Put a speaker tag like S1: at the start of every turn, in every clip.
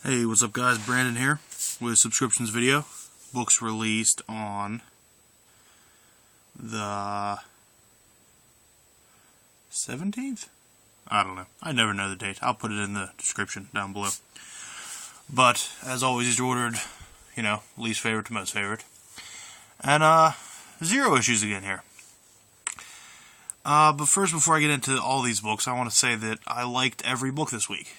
S1: Hey, what's up guys? Brandon here with Subscriptions Video. Books released on the 17th? I don't know. I never know the date. I'll put it in the description down below. But, as always, these are ordered, least favorite to most favorite. And, 0 issues again here. But first, before I get into all these books, I want to say that I liked every book this week.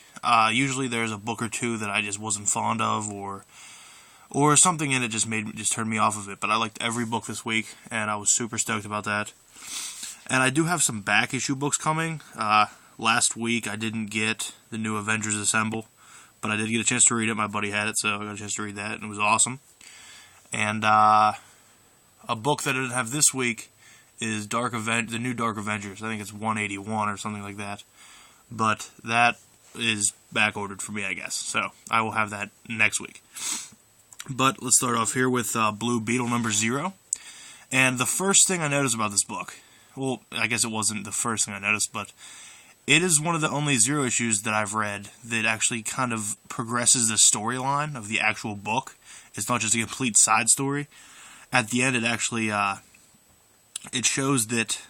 S1: Usually there's a book or two that I just wasn't fond of, or something in it just turned me off of it. But I liked every book this week, and I was super stoked about that. And I do have some back issue books coming. Last week I didn't get the new Avengers Assemble, but I did get a chance to read it. My buddy had it, so I got a chance to read that, and it was awesome. And a book that I didn't have this week is the new Dark Avengers. I think it's 181 or something like that. But that is back ordered for me, I guess. So I will have that next week. But let's start off here with Blue Beetle number 0. And the first thing I noticed about this book, well, I guess it wasn't the first thing I noticed, but it is one of the only 0 issues that I've read that actually kind of progresses the storyline of the actual book. It's not just a complete side story. At the end, it actually it shows that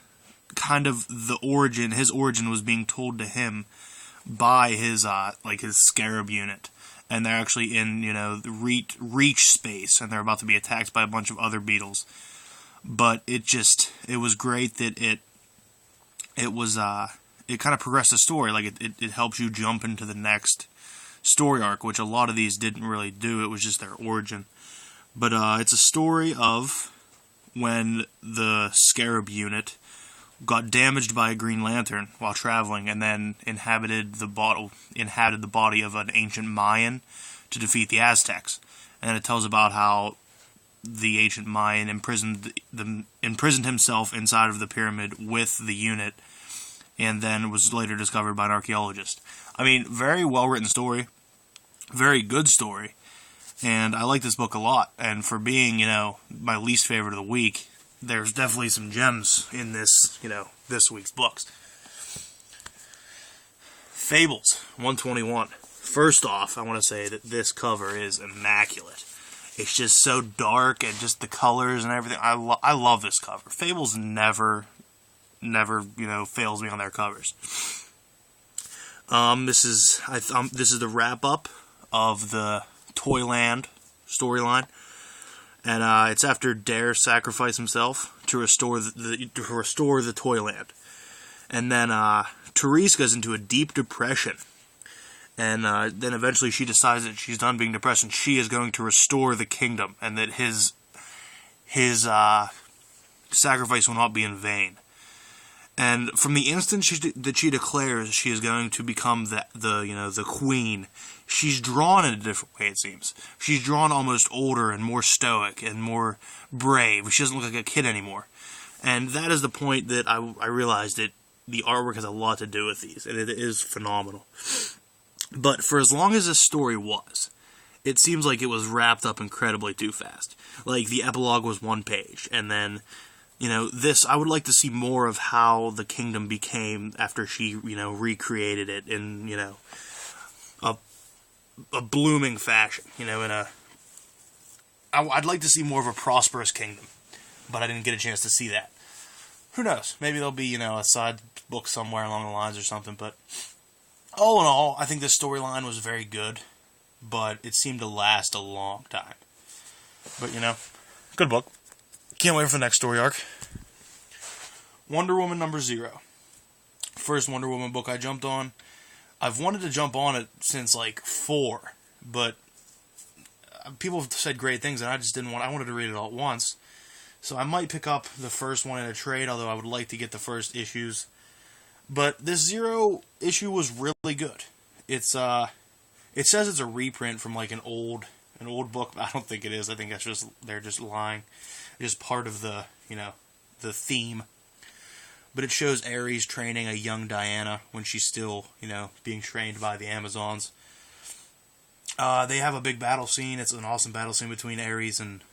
S1: kind of his origin was being told to him by his Scarab unit, and they're actually in the reach space, and they're about to be attacked by a bunch of other beetles. But it was great that it kind of progressed the story. Like it helps you jump into the next story arc, which a lot of these didn't really do. It was just their origin. But it's a story of when the Scarab unit got damaged by a Green Lantern while traveling, and then inhabited the body of an ancient Mayan to defeat the Aztecs. And it tells about how the ancient Mayan imprisoned himself inside of the pyramid with the unit, and then was later discovered by an archaeologist. I mean, very well written story, very good story. And I like this book a lot, and for being, my least favorite of the week, there's definitely some gems in this, this week's books. Fables, 121. First off, I want to say that this cover is immaculate. It's just so dark, and just the colors and everything. I love this cover. Fables never, fails me on their covers. This is the wrap-up of the Toyland storyline, and it's after Dare sacrificed himself to restore the Toyland, and then Therese goes into a deep depression, and then eventually she decides that she's done being depressed and she is going to restore the kingdom, and that his sacrifice will not be in vain. And from the instant that she declares she is going to become the queen, she's drawn in a different way, it seems. She's drawn almost older and more stoic and more brave. She doesn't look like a kid anymore. And that is the point that I realized that the artwork has a lot to do with these, and it is phenomenal. But for as long as this story was, it seems like it was wrapped up incredibly too fast. Like, the epilogue was 1 page, and then I would like to see more of how the kingdom became after she, recreated it in, a blooming fashion, I'd like to see more of a prosperous kingdom, but I didn't get a chance to see that. Who knows? Maybe there'll be, a side book somewhere along the lines or something, but all in all, I think this storyline was very good, but it seemed to last a long time. But, good book. Can't wait for the next story arc. Wonder Woman number 0. First Wonder Woman book I jumped on. I've wanted to jump on it since 4, but people have said great things, and I just didn't want. I wanted to read it all at once, so I might pick up the first one in a trade. Although I would like to get the first issues. But this 0 issue was really good. It says it's a reprint from an old book. But I don't think it is. I think they're just lying. It's just part of the the theme. But it shows Ares training a young Diana when she's still, being trained by the Amazons. They have a big battle scene. It's an awesome battle scene between Ares and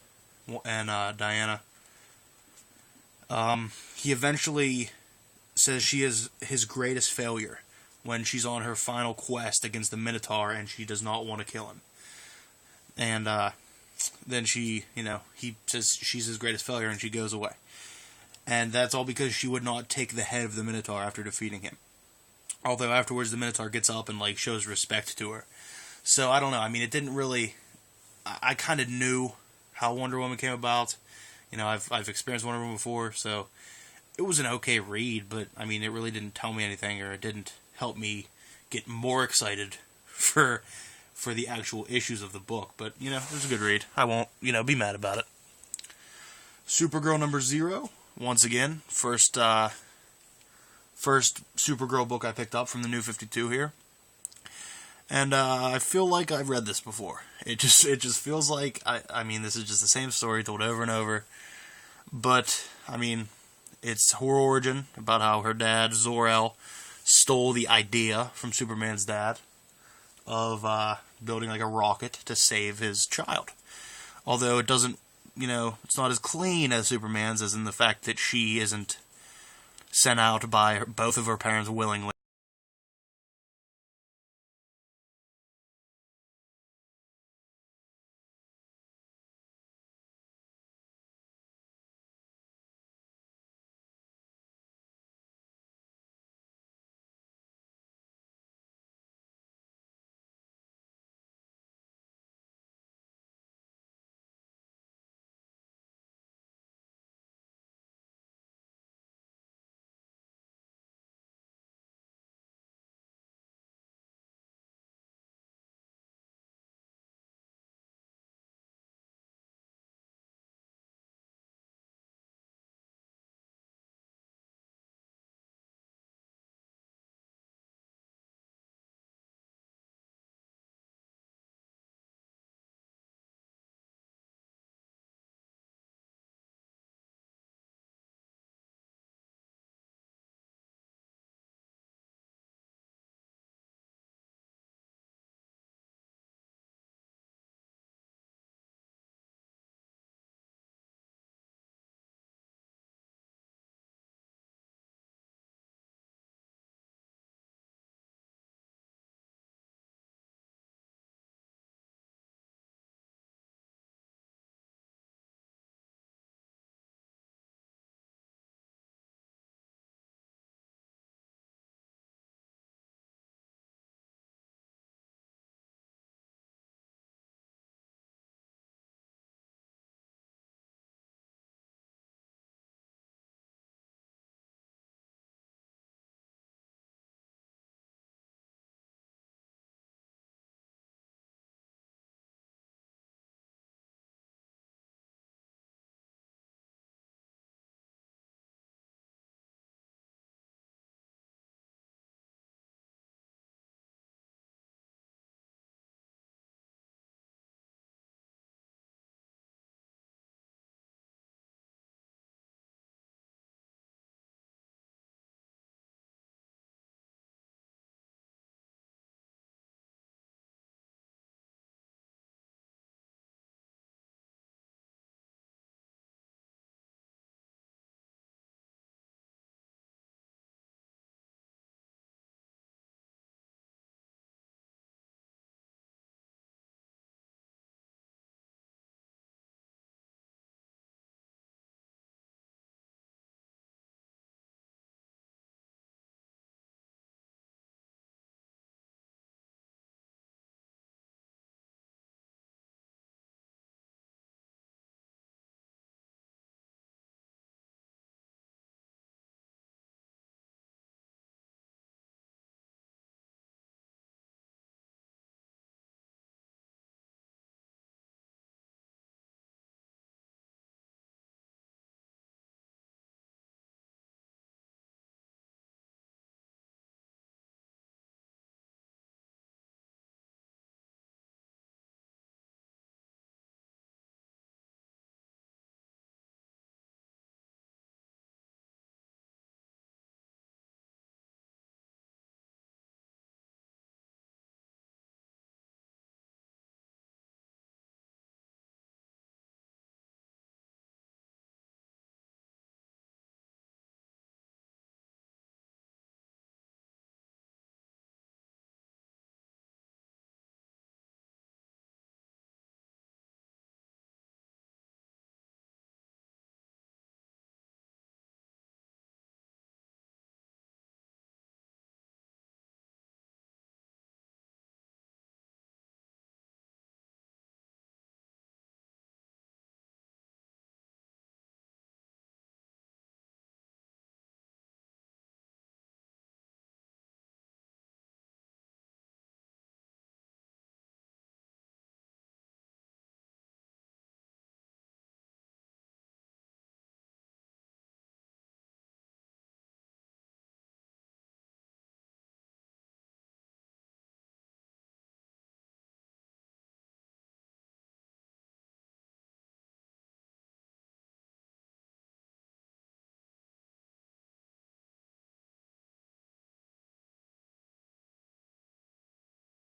S1: Diana. He eventually says she is his greatest failure, when she's on her final quest against the Minotaur and she does not want to kill him. And then he says she's his greatest failure and she goes away. And that's all because she would not take the head of the Minotaur after defeating him. Although afterwards the Minotaur gets up and like shows respect to her. So I don't know. I mean, it didn't really. I kind of knew how Wonder Woman came about. You know, I've experienced Wonder Woman before, so it was an okay read. But I mean, it really didn't tell me anything, or it didn't help me get more excited for the actual issues of the book. But you know, it was a good read. I won't be mad about it. Supergirl number 0. Once again, first Supergirl book I picked up from the New 52 here. And I feel like I've read this before. It just feels like, I mean, this is just the same story told over and over. But, I mean, it's her origin, about how her dad, Zor-El, stole the idea from Superman's dad of building like a rocket to save his child. Although it doesn't, it's not as clean as Superman's, as in the fact that she isn't sent out by both of her parents willingly.